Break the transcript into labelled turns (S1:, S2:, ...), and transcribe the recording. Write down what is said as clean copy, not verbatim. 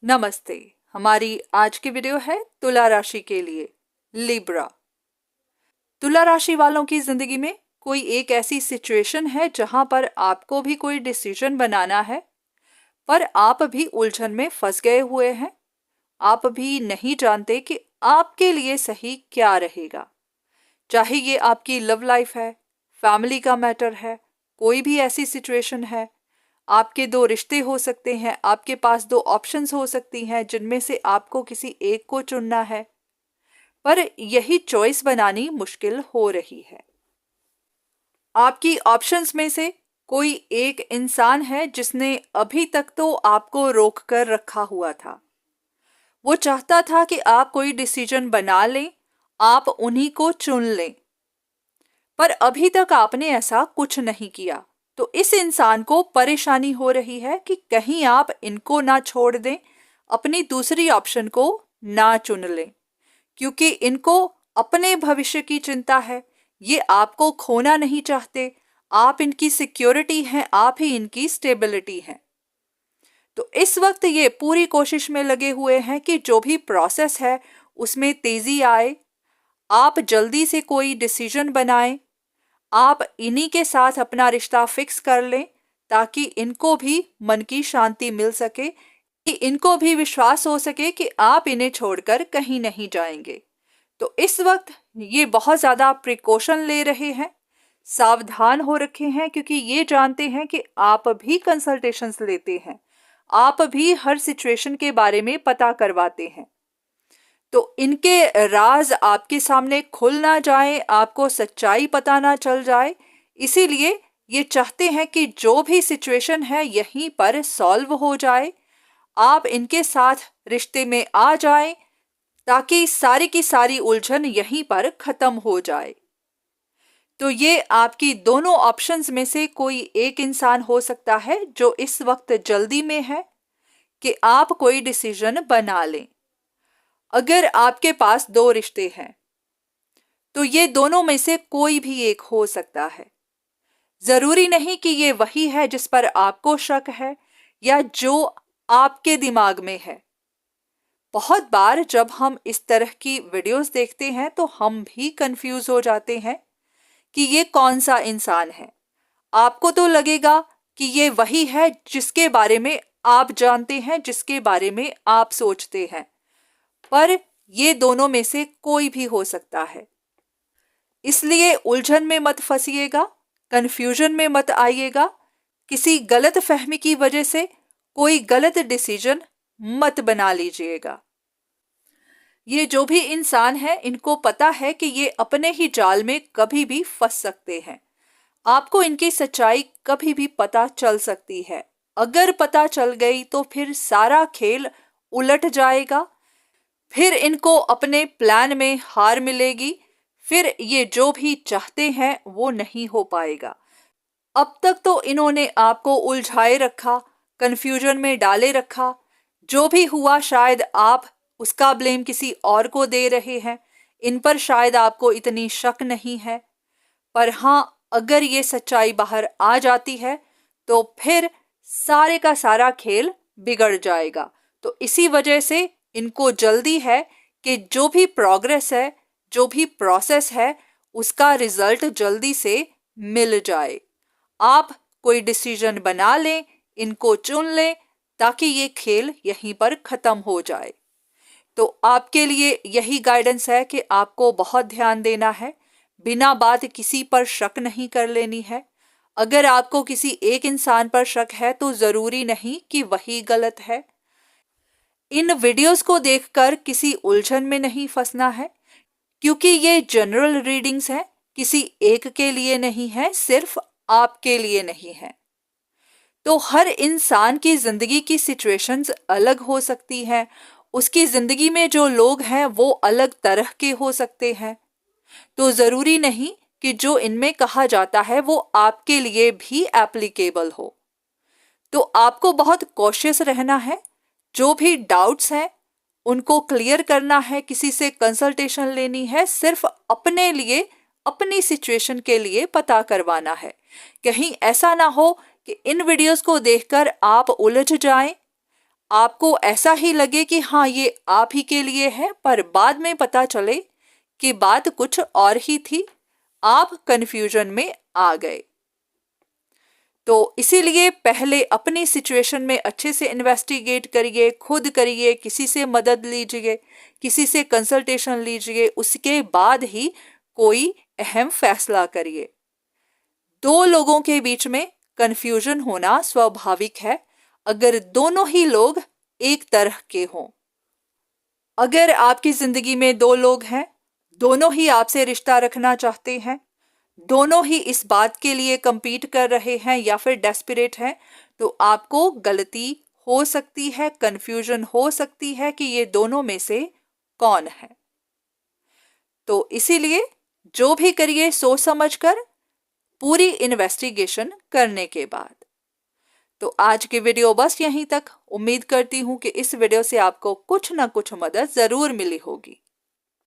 S1: नमस्ते। हमारी आज की वीडियो है तुला राशि के लिए, लिब्रा। तुला राशि वालों की जिंदगी में कोई एक ऐसी सिचुएशन है जहां पर आपको भी कोई डिसीजन बनाना है, पर आप भी उलझन में फंस गए हुए हैं। आप भी नहीं जानते कि आपके लिए सही क्या रहेगा। चाहे ये आपकी लव लाइफ है, फैमिली का मैटर है, कोई भी ऐसी सिचुएशन है। आपके दो रिश्ते हो सकते हैं, आपके पास दो ऑप्शंस हो सकती हैं जिनमें से आपको किसी एक को चुनना है, पर यही चॉइस बनानी मुश्किल हो रही है। आपकी ऑप्शंस में से कोई एक इंसान है जिसने अभी तक तो आपको रोक कर रखा हुआ था। वो चाहता था कि आप कोई डिसीजन बना लें, आप उन्हीं को चुन लें, पर अभी तक आपने ऐसा कुछ नहीं किया। तो इस इंसान को परेशानी हो रही है कि कहीं आप इनको ना छोड़ दें, अपनी दूसरी ऑप्शन को ना चुन लें, क्योंकि इनको अपने भविष्य की चिंता है। ये आपको खोना नहीं चाहते। आप इनकी सिक्योरिटी हैं, आप ही इनकी स्टेबिलिटी हैं। तो इस वक्त ये पूरी कोशिश में लगे हुए हैं कि जो भी प्रोसेस है उसमें तेजी आए, आप जल्दी से कोई डिसीजन बनाएं, आप इन्हीं के साथ अपना रिश्ता फिक्स कर लें, ताकि इनको भी मन की शांति मिल सके, कि इनको भी विश्वास हो सके कि आप इन्हें छोड़कर कहीं नहीं जाएंगे। तो इस वक्त ये बहुत ज़्यादा प्रिकॉशन ले रहे हैं, सावधान हो रखे हैं, क्योंकि ये जानते हैं कि आप भी कंसल्टेशंस लेते हैं, आप भी हर सिचुएशन के बारे में पता करवाते हैं। तो इनके राज आपके सामने खुल ना जाए, आपको सच्चाई पता ना चल जाए, इसीलिए ये चाहते हैं कि जो भी सिचुएशन है यहीं पर सॉल्व हो जाए, आप इनके साथ रिश्ते में आ जाएं, ताकि सारी की सारी उलझन यहीं पर खत्म हो जाए। तो ये आपकी दोनों ऑप्शंस में से कोई एक इंसान हो सकता है जो इस वक्त जल्दी में है कि आप कोई डिसीजन बना लें। अगर आपके पास दो रिश्ते हैं तो ये दोनों में से कोई भी एक हो सकता है। जरूरी नहीं कि ये वही है जिस पर आपको शक है या जो आपके दिमाग में है। बहुत बार जब हम इस तरह की वीडियोस देखते हैं तो हम भी कंफ्यूज हो जाते हैं कि ये कौन सा इंसान है। आपको तो लगेगा कि ये वही है जिसके बारे में आप जानते हैं, जिसके बारे में आप सोचते हैं, पर ये दोनों में से कोई भी हो सकता है। इसलिए उलझन में मत फंसिएगा, कंफ्यूजन में मत आइएगा, किसी गलत फहमी की वजह से कोई गलत डिसीजन मत बना लीजिएगा। ये जो भी इंसान है इनको पता है कि ये अपने ही जाल में कभी भी फंस सकते हैं। आपको इनकी सच्चाई कभी भी पता चल सकती है। अगर पता चल गई तो फिर सारा खेल उलट जाएगा, फिर इनको अपने प्लान में हार मिलेगी, फिर ये जो भी चाहते हैं वो नहीं हो पाएगा। अब तक तो इन्होंने आपको उलझाए रखा, कंफ्यूजन में डाले रखा। जो भी हुआ शायद आप उसका ब्लेम किसी और को दे रहे हैं, इन पर शायद आपको इतनी शक नहीं है, पर हाँ, अगर ये सच्चाई बाहर आ जाती है तो फिर सारे का सारा खेल बिगड़ जाएगा। तो इसी वजह से इनको जल्दी है कि जो भी प्रोग्रेस है, जो भी प्रोसेस है, उसका रिजल्ट जल्दी से मिल जाए। आप कोई डिसीजन बना लें, इनको चुन लें, ताकि ये खेल यहीं पर खत्म हो जाए। तो आपके लिए यही गाइडेंस है कि आपको बहुत ध्यान देना है, बिना बात किसी पर शक नहीं कर लेनी है। अगर आपको किसी एक इंसान पर शक है तो जरूरी नहीं कि वही गलत है। इन वीडियोस को देखकर किसी उलझन में नहीं फंसना है, क्योंकि ये जनरल रीडिंग्स हैं, किसी एक के लिए नहीं है, सिर्फ आपके लिए नहीं है। तो हर इंसान की जिंदगी की सिचुएशंस अलग हो सकती हैं, उसकी जिंदगी में जो लोग हैं वो अलग तरह के हो सकते हैं। तो जरूरी नहीं कि जो इनमें कहा जाता है वो आपके लिए भी एप्लीकेबल हो। तो आपको बहुत कॉशियस रहना है, जो भी डाउट्स हैं उनको क्लियर करना है, किसी से कंसल्टेशन लेनी है, सिर्फ अपने लिए, अपनी सिचुएशन के लिए पता करवाना है। कहीं ऐसा ना हो कि इन वीडियोस को देखकर आप उलझ जाएं, आपको ऐसा ही लगे कि हाँ ये आप ही के लिए है, पर बाद में पता चले कि बात कुछ और ही थी, आप कंफ्यूजन में आ गए। तो इसीलिए पहले अपनी सिचुएशन में अच्छे से इन्वेस्टिगेट करिए, खुद करिए, किसी से मदद लीजिए, किसी से कंसल्टेशन लीजिए, उसके बाद ही कोई अहम फैसला करिए। दो लोगों के बीच में कंफ्यूजन होना स्वाभाविक है, अगर दोनों ही लोग एक तरह के हों। अगर आपकी जिंदगी में दो लोग हैं, दोनों ही आपसे रिश्ता रखना चाहते हैं, दोनों ही इस बात के लिए compete कर रहे हैं या फिर डेस्परेट हैं, तो आपको गलती हो सकती है, कंफ्यूजन हो सकती है कि ये दोनों में से कौन है। तो इसीलिए जो भी करिए सोच समझ कर, पूरी इन्वेस्टिगेशन करने के बाद। तो आज की वीडियो बस यहीं तक। उम्मीद करती हूँ कि इस वीडियो से आपको कुछ ना कुछ मदद जरूर मिली होगी।